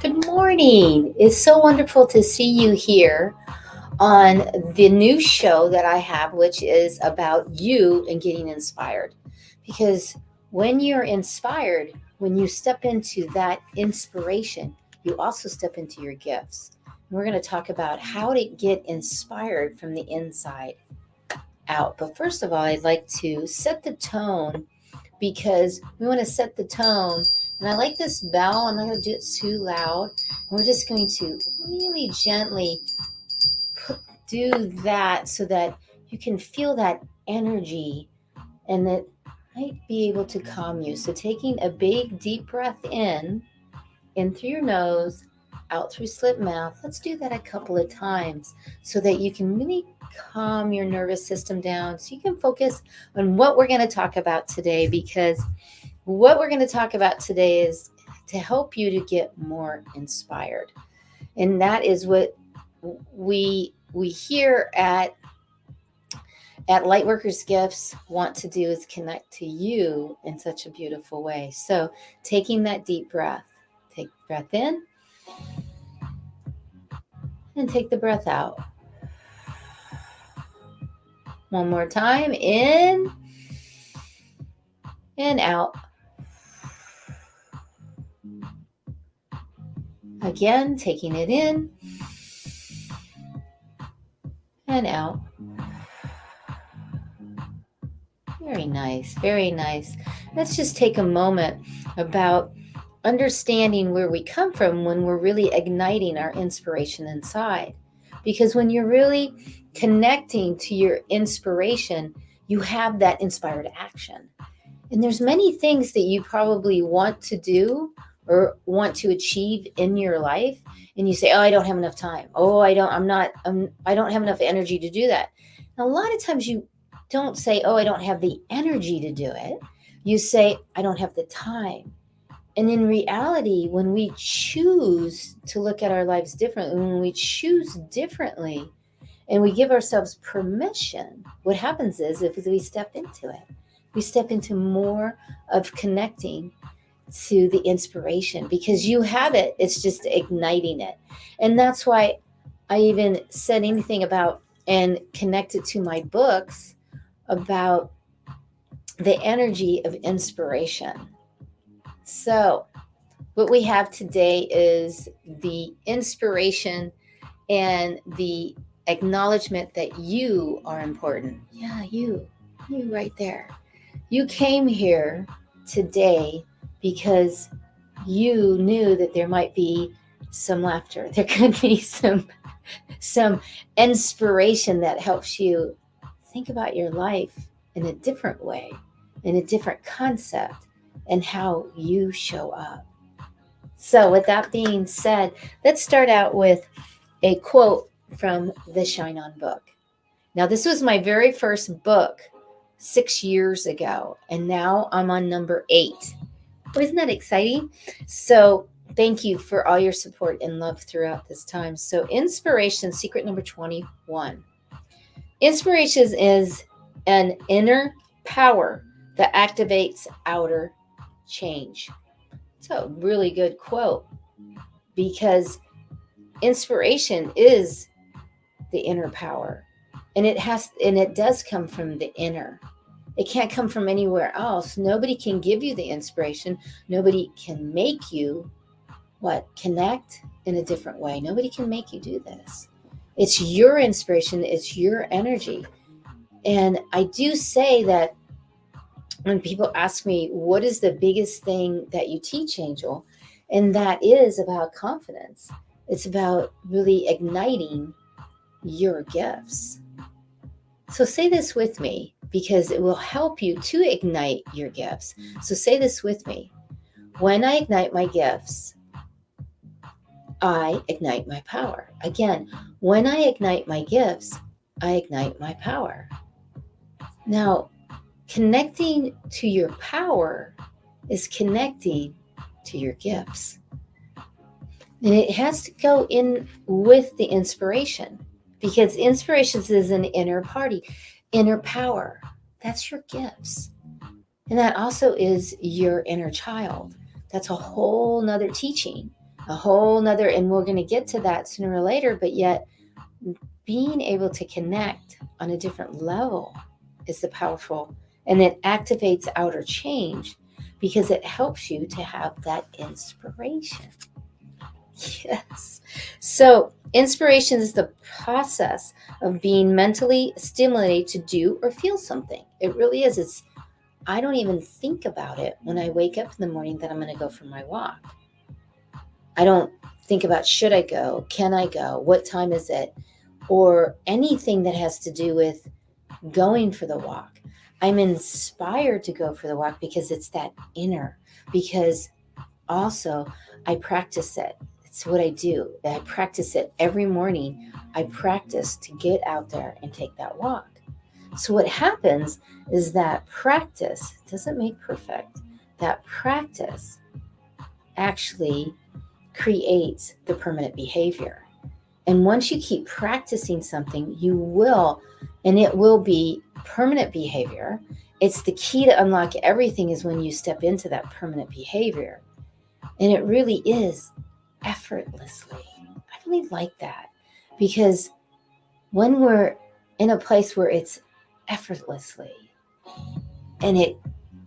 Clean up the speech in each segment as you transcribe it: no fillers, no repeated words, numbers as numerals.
Good morning. It's so wonderful to see you here on the new show that I have, which is about you and getting inspired. Because when you're inspired, when you step into that inspiration, you also step into your gifts. And we're going to talk about how to get inspired from the inside out. But first of all, I'd like to set the tone because we want to set the tone. And I like this bell. I'm not going to do it too loud. And we're just going to really gently do that so that you can feel that energy and that might be able to calm you. So taking a big deep breath in through your nose, out through slip mouth. Let's do that a couple of times so that you can really calm your nervous system down so you can focus on what we're going to talk about today, because what we're going to talk about today is to help you to get more inspired. And that is what we here at Lightworkers Gifts want to do, is connect to you in such a beautiful way. So taking that deep breath, take breath in and take the breath out. One more time, in and out. Again, taking it in and out. Very nice, very nice. Let's just take a moment about understanding where we come from when we're really igniting our inspiration inside. Because when you're really connecting to your inspiration, you have that inspired action. And there's many things that you probably want to do or want to achieve in your life, and you say, "Oh, I don't have enough time. Oh, I don't have enough energy to do that." And a lot of times you don't say, "Oh, I don't have the energy to do it." You say, "I don't have the time." And in reality, when we choose to look at our lives differently, when we choose differently and we give ourselves permission, what happens is, if we step into it, we step into more of connecting to the inspiration, because you have it. It's just igniting it. And that's why I even said anything about and connected to my books about the energy of inspiration. So what we have today is the inspiration and the acknowledgement that you are important. Yeah, you right there. You came here today because you knew that there might be some laughter. There could be some inspiration that helps you think about your life in a different way, in a different concept, and how you show up. So with that being said, let's start out with a quote from the Shine On book. Now, this was my very first book 6 years ago, and now I'm on number 8. Isn't that exciting? So thank you for all your support and love throughout this time. So inspiration, secret number 21. Inspiration is an inner power that activates outer change. It's a really good quote, because inspiration is the inner power, and it does come from the inner. It can't come from anywhere else. Nobody can give you the inspiration. Nobody can make you connect in a different way. Nobody can make you do this. It's your inspiration. It's your energy. And I do say that when people ask me, what is the biggest thing that you teach, Angel? And that is about confidence. It's about really igniting your gifts. So say this with me, because it will help you to ignite your gifts. So say this with me. When I ignite my gifts, I ignite my power. Again, when I ignite my gifts, I ignite my power. Now, connecting to your power is connecting to your gifts. And it has to go in with the inspiration, because inspiration is an inner power. That's your gifts. And that also is your inner child. That's a whole nother teaching a whole nother, and we're going to get to that sooner or later, but yet being able to connect on a different level is the powerful, and it activates outer change because it helps you to have that inspiration. Yes. So inspiration is the process of being mentally stimulated to do or feel something. It really is. I don't even think about it when I wake up in the morning that I'm going to go for my walk. I don't think about, should I go? Can I go? What time is it? Or anything that has to do with going for the walk. I'm inspired to go for the walk because it's that inner, because also I practice it. It's what I do. I practice it every morning. I practice to get out there and take that walk. So what happens is that practice doesn't make perfect. That practice actually creates the permanent behavior. And once you keep practicing something, you will, and it will be permanent behavior. It's the key to unlock everything is when you step into that permanent behavior. And it really is effortlessly. I really like that, because when we're in a place where it's effortlessly and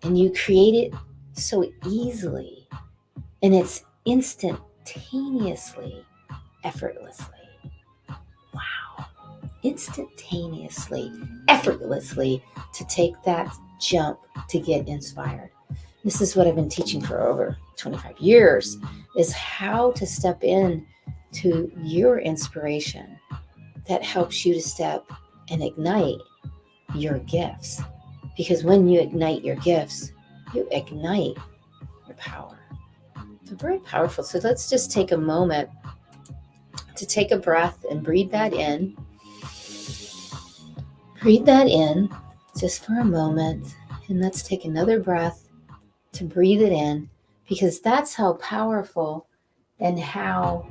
you create it so easily, and it's instantaneously effortlessly. Wow. Instantaneously, effortlessly, to take that jump to get inspired. This is what I've been teaching for over 25 years, is how to step in to your inspiration that helps you to step and ignite your gifts. Because when you ignite your gifts, you ignite your power. They're very powerful. So let's just take a moment to take a breath and breathe that in. Breathe that in just for a moment. And let's take another breath to breathe it in, because that's how powerful, and how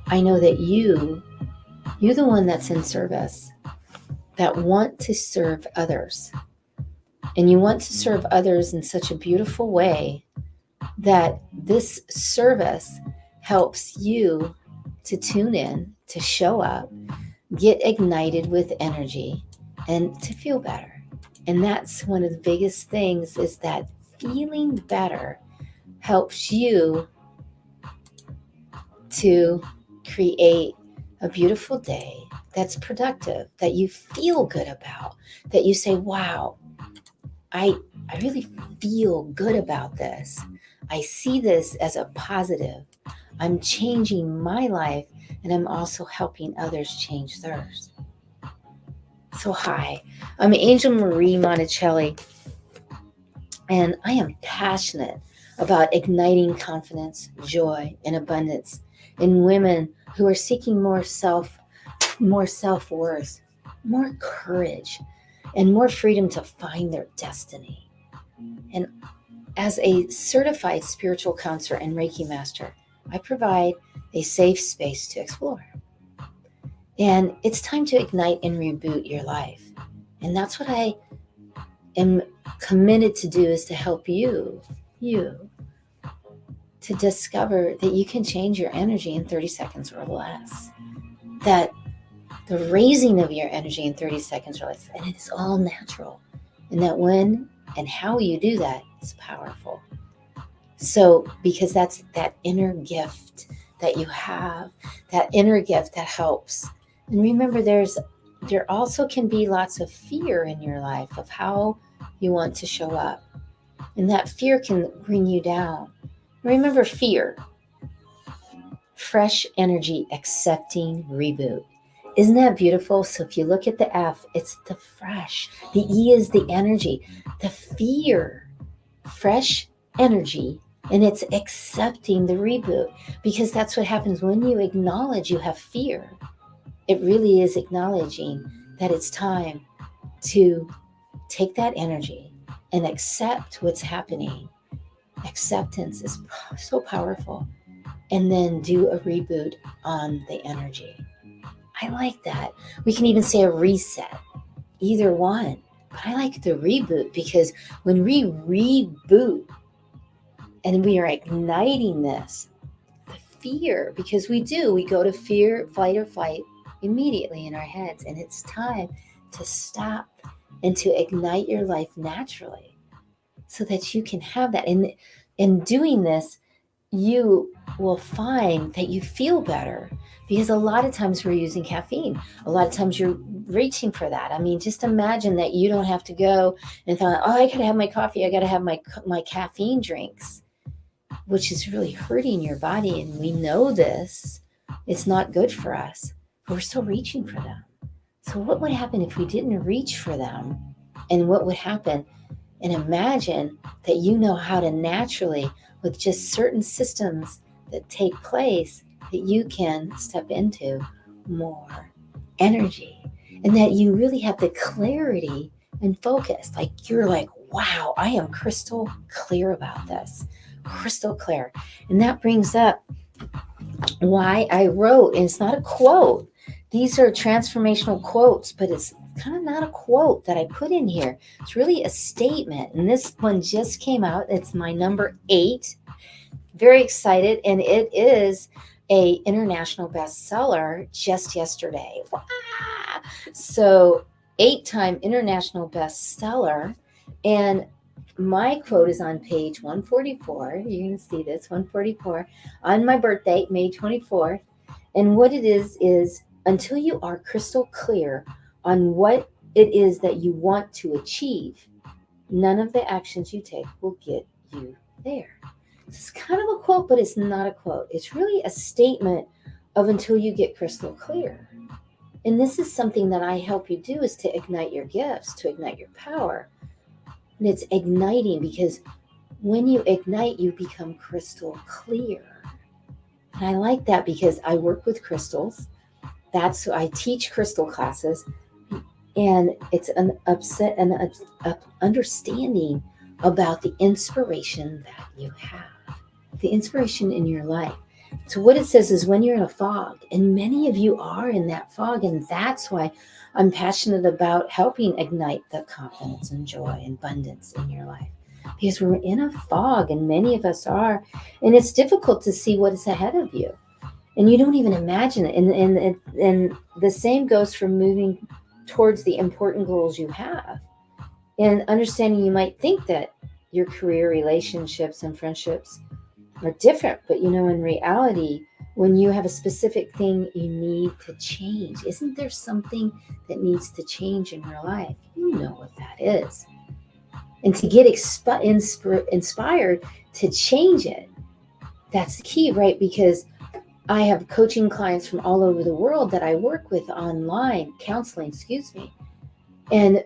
I know that you're the one that's in service, that want to serve others. And you want to serve others in such a beautiful way that this service helps you to tune in, to show up, get ignited with energy, and to feel better. And that's one of the biggest things, is that feeling better helps you to create a beautiful day that's productive, that you feel good about, that you say, wow, I really feel good about this. I see this as a positive. I'm changing my life, and I'm also helping others change theirs. So hi, I'm Angel Marie Monticelli, and I am passionate about igniting confidence, joy, and abundance in women who are seeking more self-worth, more courage, and more freedom to find their destiny. And as a certified spiritual counselor and Reiki Master, I provide a safe space to explore. And it's time to ignite and reboot your life. And that's what I am committed to do, is to help you to discover that you can change your energy in 30 seconds or less. That the raising of your energy in 30 seconds or less, and it is all natural. And that when and how you do that is powerful. So, because that's that inner gift that you have, that inner gift that helps. And remember, there also can be lots of fear in your life of how you want to show up. And that fear can bring you down. Remember, fear, fresh energy, accepting, reboot. Isn't that beautiful? So if you look at the F, it's the fresh. The E is the energy. The fear, fresh energy, and it's accepting the reboot. Because that's what happens when you acknowledge you have fear. It really is acknowledging that it's time to take that energy and accept what's happening. Acceptance is so powerful. And then do a reboot on the energy. I like that. We can even say a reset, either one. But I like the reboot, because when we reboot and we are igniting this, fear, because we go to fear, fight, or flight immediately in our heads. And it's time to stop and to ignite your life naturally so that you can have that. And in doing this, you will find that you feel better, because a lot of times we're using caffeine. A lot of times you're reaching for that. I mean, just imagine that you don't have to go and thought, oh, I got to have my coffee. I got to have my caffeine drinks, which is really hurting your body. And we know this. It's not good for us. But we're still reaching for them. So what would happen if we didn't reach for them? And what would happen? And imagine that you know how to naturally, with just certain systems that take place, that you can step into more energy, and that you really have the clarity and focus. Like you're like, wow, I am crystal clear about this, crystal clear. And that brings up why I wrote, and it's not a quote. These are transformational quotes, but it's kind of not a quote that I put in here. It's really a statement. And this one just came out. It's my number 8. Very excited. And it is a international bestseller just yesterday. Wow. So 8-time international bestseller. And my quote is on page 144. You're going to see this, 144, on my birthday, May 24th. And what it is until you are crystal clear on what it is that you want to achieve, none of the actions you take will get you there. It's kind of a quote, but it's not a quote. It's really a statement of until you get crystal clear. And this is something that I help you do, is to ignite your gifts, to ignite your power. And it's igniting, because when you ignite, you become crystal clear. And I like that because I work with crystals. I teach crystal classes, and it's an understanding about the inspiration that you have, the inspiration in your life. So what it says is, when you're in a fog, and many of you are in that fog, and that's why I'm passionate about helping ignite the confidence and joy and abundance in your life, because we're in a fog, and many of us are, and it's difficult to see what is ahead of you. And you don't even imagine it. And the same goes for moving towards the important goals you have. And understanding, you might think that your career, relationships, and friendships are different. But, in reality, when you have a specific thing you need to change, isn't there something that needs to change in your life? You know what that is. And to get inspired to change it, that's the key, right? Because I have coaching clients from all over the world that I work with online, counseling. And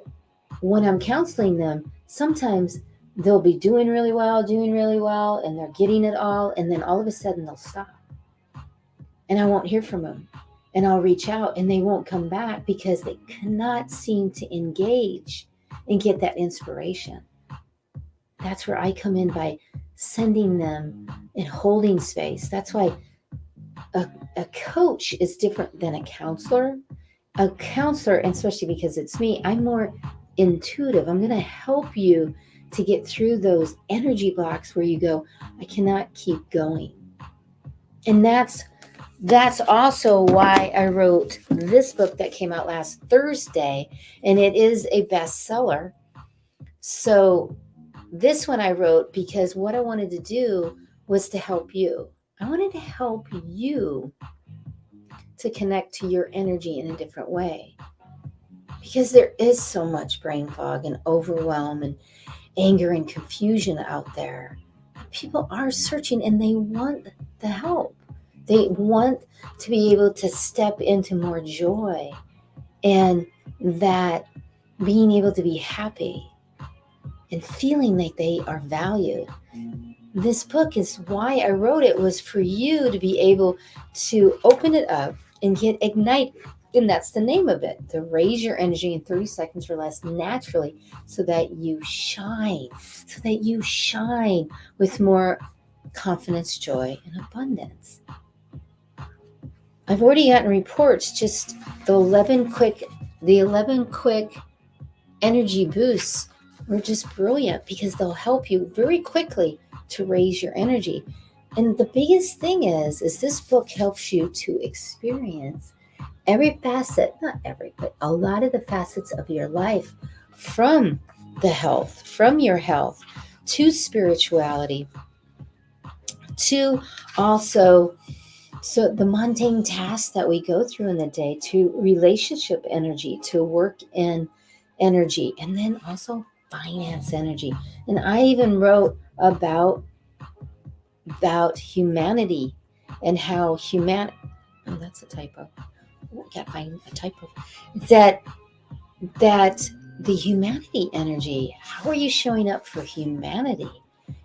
when I'm counseling them, sometimes they'll be doing really well, and they're getting it all. And then all of a sudden they'll stop. And I won't hear from them. And I'll reach out, and they won't come back because they cannot seem to engage and get that inspiration. That's where I come in, by sending them and holding space. That's why a coach is different than a counselor. A counselor, and especially because it's me, I'm more intuitive. I'm going to help you to get through those energy blocks where you go, I cannot keep going. And that's also why I wrote this book that came out last Thursday, and it is a bestseller. So this one I wrote because what I wanted to do was to help you. I wanted to help you to connect to your energy in a different way, because there is so much brain fog and overwhelm and anger and confusion out there. People are searching, and they want the help. They want to be able to step into more joy, and that being able to be happy and feeling like they are valued. This book is why I wrote it, was for you to be able to open it up and get ignited. And that's the name of it, to raise your energy in 30 seconds or less naturally, so that you shine with more confidence, joy, and abundance. I've already gotten reports, just the 11 quick energy boosts were just brilliant, because they'll help you very quickly to raise your energy. And the biggest thing is this book helps you to experience every facet, not every, but a lot of the facets of your life, from the health, from your health to spirituality, to also the mundane tasks that we go through in the day, to relationship energy, to work in energy, and then also finance energy. And I even wrote about humanity and how oh, that's a typo. I can't find a typo. That that the humanity energy, how are you showing up for humanity?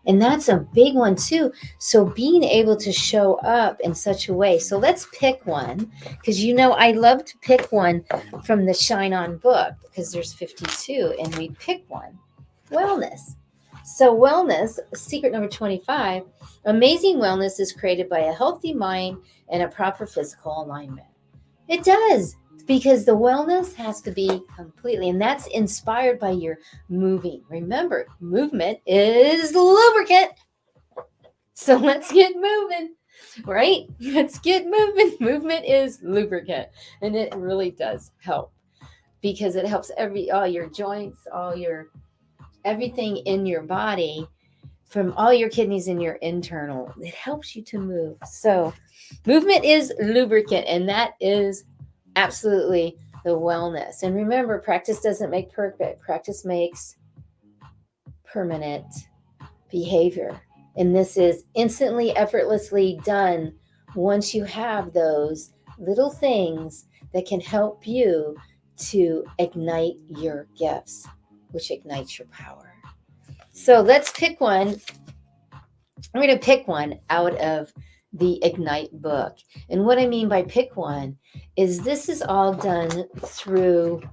And that's a big one too. So being able to show up in such a way. So let's pick one, because I love to pick one from the Shine On book, because there's 52 and we pick one. Wellness. So wellness, secret number 25, amazing wellness is created by a healthy mind and a proper physical alignment. It does, because the wellness has to be completely, and that's inspired by your moving. Remember, movement is lubricant. So let's get moving, right? Let's get moving. Movement is lubricant, and it really does help, because it helps all your joints, everything in your body, from all your kidneys and your internal. It helps you to move. So movement is lubricant, and that is absolutely the wellness. And remember, practice doesn't make perfect. Practice makes permanent behavior. And this is instantly, effortlessly done once you have those little things that can help you to ignite your gifts, which ignites your power. So let's pick one. I'm going to pick one out of the Ignite book. And what I mean by pick one is this is all done through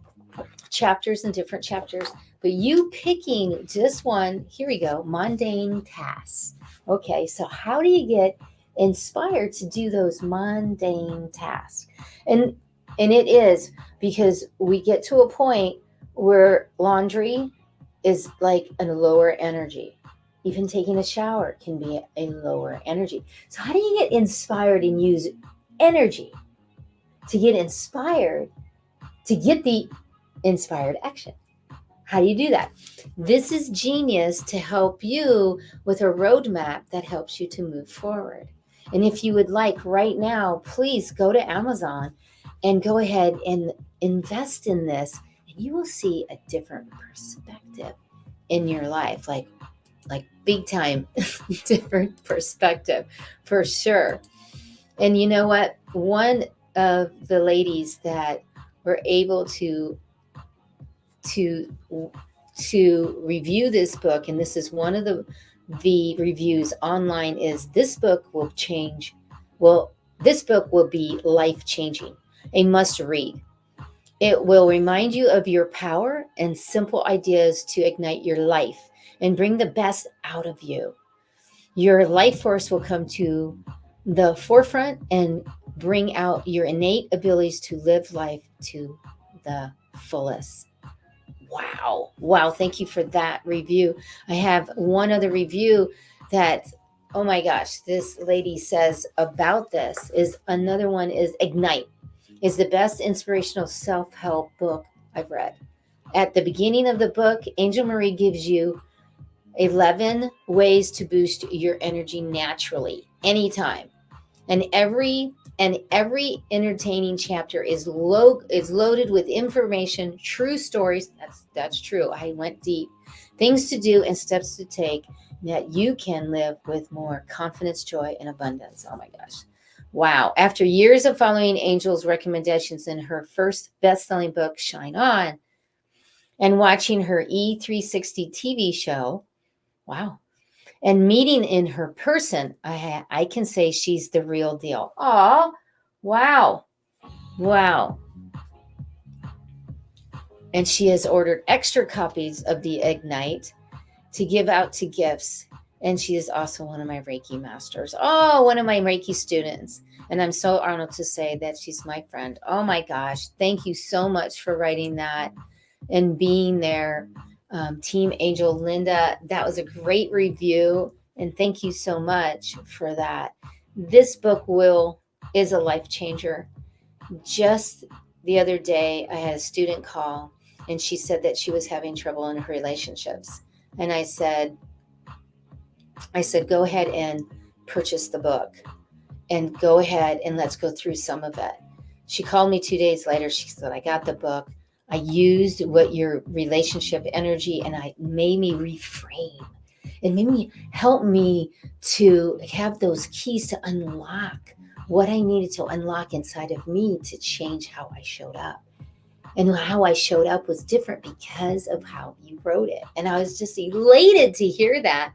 chapters and different chapters, but you picking just one, here we go, mundane tasks. Okay, so how do you get inspired to do those mundane tasks? And it is because we get to a point where laundry is like a lower energy. Even taking a shower can be a lower energy. So how do you get inspired and use energy to get inspired to get the inspired action? How do you do that? This is genius to help you with a roadmap that helps you to move forward. And if you would like right now, please go to Amazon and go ahead and invest in this, and you will see a different perspective in your life, like big time different perspective for sure. And you know what? One of the ladies that were able to review this book, and this is one of the reviews online, is this book will change. Well, this book will be life changing, a must read. It will remind you of your power and simple ideas to ignite your life and bring the best out of you. Your life force will come to the forefront and bring out your innate abilities to live life to the fullest. Wow. Wow. Thank you for that review. I have one other review that, oh my gosh, this lady says about this is another one is Ignite is the best inspirational self-help book I've read. At the beginning of the book, Angel Marie gives you 11 ways to boost your energy naturally, anytime. And every entertaining chapter is loaded with information, true stories. That's true. I went deep. Things to do and steps to take that you can live with more confidence, joy, and abundance. Oh my gosh. Wow. After years of following Angel's recommendations in her first best-selling book, Shine On, and watching her E360 TV show, wow, and meeting in her person, I can say she's the real deal. Oh, wow. Wow. And she has ordered extra copies of the Ignite to give out to gifts. And she is also one of my Reiki masters. Oh, one of my Reiki students. And I'm so honored to say that she's my friend. Oh my gosh. Thank you so much for writing that and being there. Team Angel Linda, that was a great review. And thank you so much for that. This book is a life changer. Just the other day, I had a student call and she said that she was having trouble in her relationships. And I said, go ahead and purchase the book and go ahead and let's go through some of it. She called me 2 days later. She said, I got the book. I used what your relationship energy and I made me reframe. It made me help me to have those keys to unlock what I needed to unlock inside of me to change how I showed up. And how I showed up was different because of how you wrote it. And I was just elated to hear that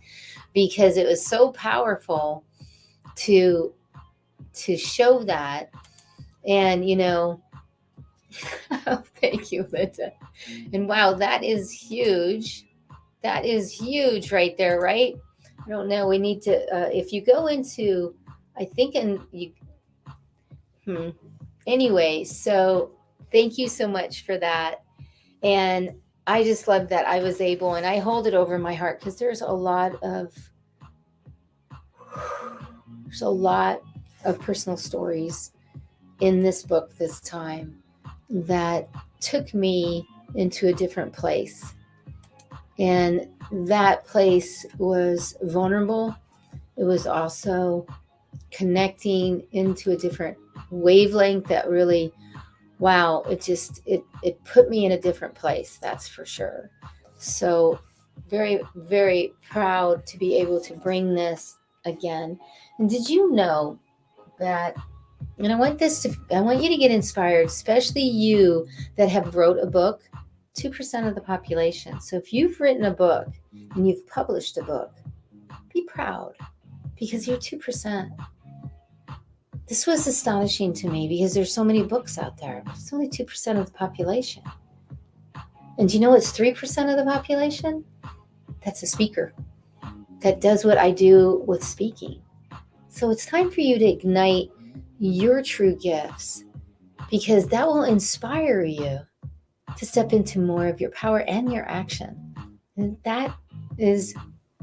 because it was so powerful to show that. And, oh, thank you, Linda. And wow, that is huge. That is huge right there, right? I don't know. We need to, if you go into, I think, anyway, so thank you so much for that. And I just love that I was able, and I hold it over my heart because there's a lot of personal stories in this book this time that took me into a different place. And that place was vulnerable. It was also connecting into a different wavelength that really, wow, it put me in a different place, that's for sure. So very, very proud to be able to bring this again. And did you know that, and I want you to get inspired, especially you that have wrote a book, 2% of the population. So if you've written a book and you've published a book, be proud because you're 2%. This was astonishing to me because there's so many books out there, but it's only 2% of the population. And do you know it's 3% of the population? That's a speaker that does what I do with speaking. So it's time for you to ignite your true gifts because that will inspire you to step into more of your power and your action. And that is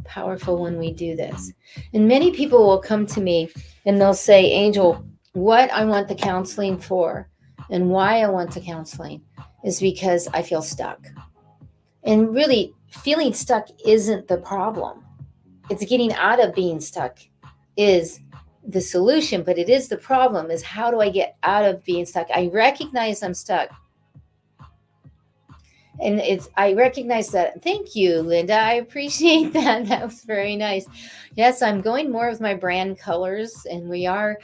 powerful when we do this. And many people will come to me and they'll say, Angel, what I want the counseling for and why I want the counseling is because I feel stuck. And really, feeling stuck isn't the problem. It's getting out of being stuck is the solution, but it is the problem is how do I get out of being stuck? I recognize I'm stuck. And I recognize that. Thank you, Linda. I appreciate that. That was very nice. Yes, I'm going more with my brand colors, and we are,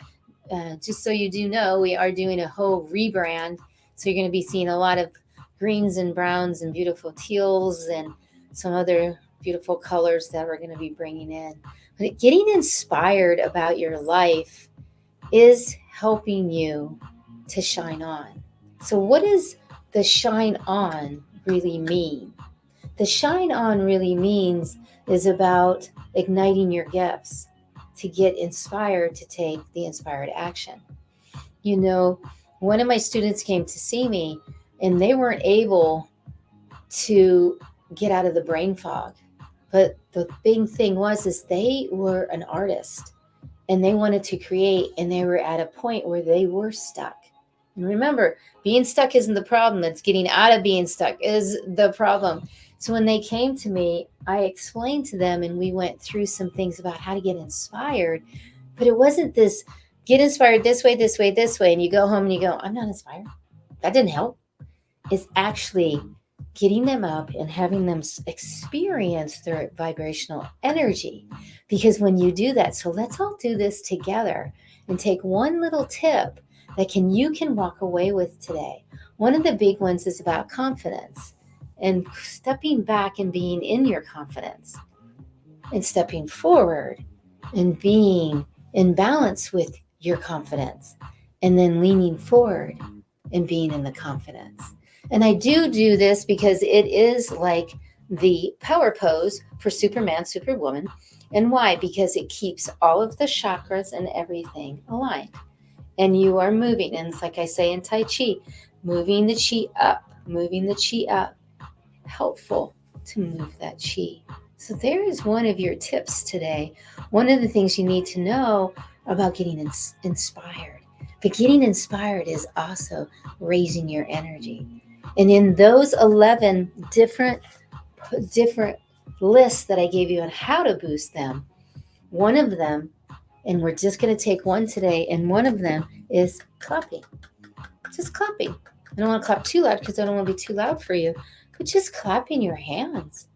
just so you do know, we are doing a whole rebrand. So you're going to be seeing a lot of greens and browns and beautiful teals and some other beautiful colors that we're going to be bringing in. But getting inspired about your life is helping you to shine on. So what does the shine on really mean? The shine on really means is about igniting your gifts to get inspired to take the inspired action. One of my students came to see me and they weren't able to get out of the brain fog. But the big thing is they were an artist and they wanted to create and they were at a point where they were stuck. And remember, being stuck isn't the problem. It's getting out of being stuck is the problem. So when they came to me, I explained to them and we went through some things about how to get inspired. But it wasn't this get inspired this way, this way, this way. And you go home and you go, I'm not inspired. That didn't help. It's actually getting them up and having them experience their vibrational energy. Because when you do that, so let's all do this together and take one little tip that you can walk away with today. One of the big ones is about confidence and stepping back and being in your confidence and stepping forward and being in balance with your confidence and then leaning forward and being in the confidence. And I do this because it is like the power pose for Superman, Superwoman. And why? Because it keeps all of the chakras and everything aligned. And you are moving. And it's like I say in Tai Chi, moving the chi up, moving the chi up. Helpful to move that chi So there is one of your tips today. One of the things you need to know about getting inspired. But getting inspired is also raising your energy. And in those 11 different lists that I gave you on how to boost them, one of them, and we're just going to take one today, and one of them is clapping. Just clapping. I don't want to clap too loud because I don't want to be too loud for you, but just clapping your hands.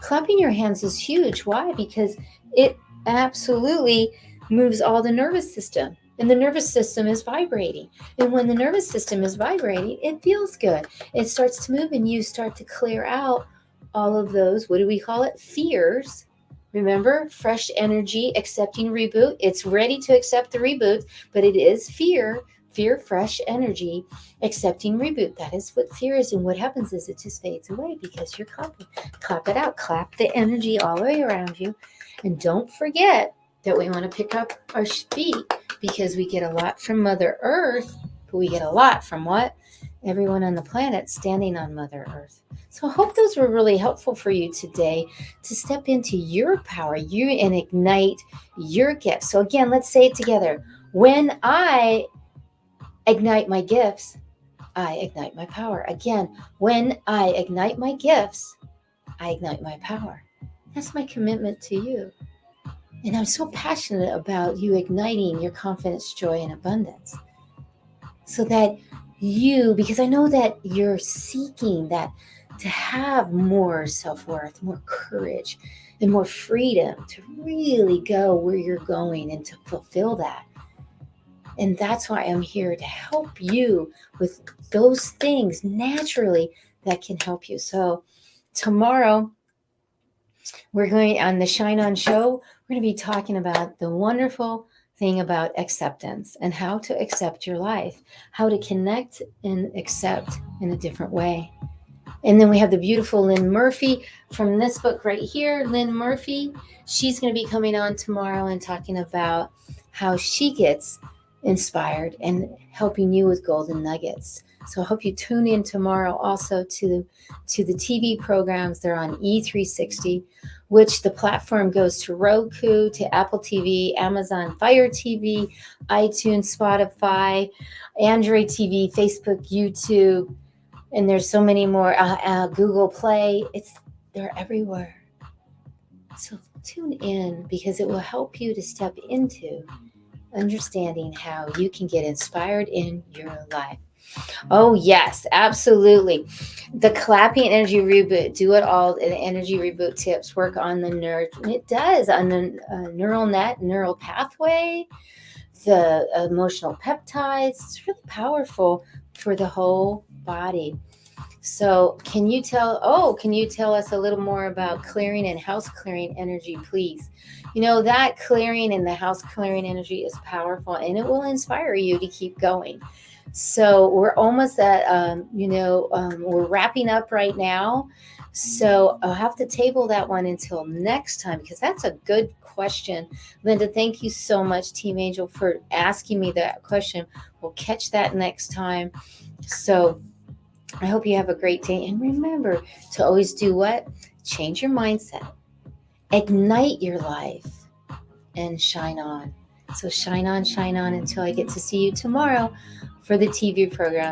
Clapping your hands is huge. Why? Because it absolutely moves all the nervous system. And the nervous system is vibrating. And when the nervous system is vibrating, it feels good. It starts to move and you start to clear out all of those, what do we call it? Fears. Remember, fresh energy, accepting reboot. It's ready to accept the reboot, but it is fear. Fear, fresh energy, accepting reboot. That is what fear is. And what happens is it just fades away because you're clapping. Clap it out. Clap the energy all the way around you. And don't forget that we want to pick up our feet because we get a lot from Mother Earth, but we get a lot from what? Everyone on the planet standing on Mother Earth. So I hope those were really helpful for you today to step into your power, you and ignite your gifts. So again, let's say it together. When I ignite my gifts, I ignite my power. Again, when I ignite my gifts, I ignite my power. That's my commitment to you. And I'm so passionate about you igniting your confidence, joy, and abundance. So that you, because I know that you're seeking that to have more self-worth, more courage, and more freedom to really go where you're going and to fulfill that. And that's why I'm here to help you with those things naturally that can help you. So tomorrow, we're going on the Shine On Show. We're going to be talking about the wonderful thing about acceptance and how to accept your life, how to connect and accept in a different way. And then we have the beautiful Lynn Murphy from this book right here. Lynn Murphy, she's going to be coming on tomorrow and talking about how she gets inspired and helping you with golden nuggets. So I hope you tune in tomorrow also to the TV programs. They're on E360, which the platform goes to Roku, to Apple TV, Amazon Fire TV, iTunes, Spotify, Android TV, Facebook, YouTube, and there's so many more. Google Play. They're everywhere. So tune in because it will help you to step into understanding how you can get inspired in your life. Oh, yes, absolutely. The clapping energy reboot, do it all. The energy reboot tips work on the nerve. It does on the neural net, neural pathway, the emotional peptides. It's really powerful for the whole body. So can you tell us a little more about clearing and house clearing energy, please? You know, that clearing and the house clearing energy is powerful and it will inspire you to keep going. So we're almost at, we're wrapping up right now. So I'll have to table that one until next time because that's a good question. Linda, thank you so much, Team Angel, for asking me that question. We'll catch that next time. So I hope you have a great day. And remember to always do what? Change your mindset, ignite your life, and shine on. So shine on until I get to see you tomorrow for the TV program.